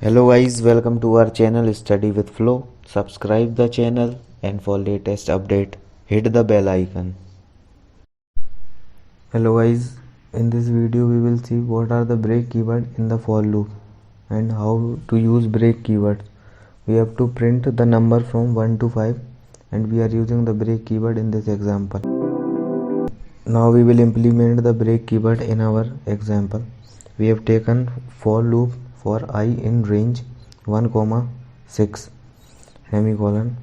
Hello guys, welcome to our channel Study with Flow. Subscribe the channel and for latest update, hit the bell icon. Hello guys, in this video we will see what are the break keyword in the for loop and how to use break keywords. We have to print the number from 1 to 5 and we are using the break keyword in this example. Now we will implement the break keyword in our example. We have taken for loop for I in range 1, 6 semicolon.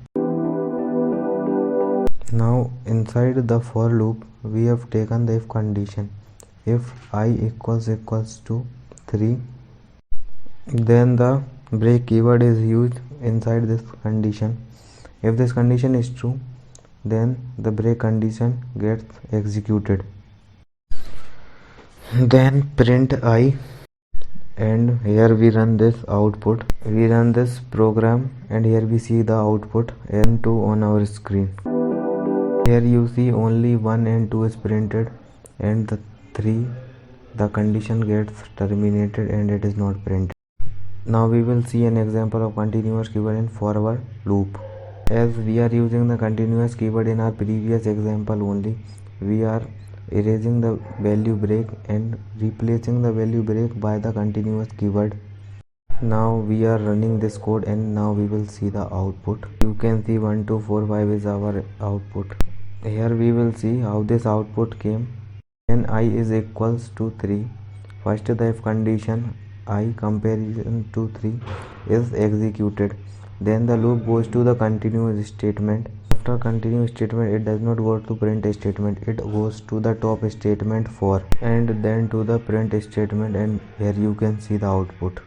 Now inside the for loop we have taken the if condition. If I equals to 3, then the break keyword is used inside this condition. If this condition is true, then the break condition gets executed. Then print I, and here we run this output. We run this program and here we see the output N2 on our screen. Here you see only 1 and 2 is printed and the 3, the condition gets terminated and it is not printed. Now we will see an example of continuous keyword in forward loop. As we are using the continuous keyword in our previous example only, we are erasing the value break and replacing the value break by the continuous keyword. Now we are running this code and now we will see the output. You can see 1 2 4 5 is our output. Here we will see how this output came. When I is equals to 3, first the if condition I comparison to 3 is executed. Then the loop goes to the continuous statement. After continuous statement, it does not go to print statement, it goes to the top statement for and then to the print statement, and here you can see the output.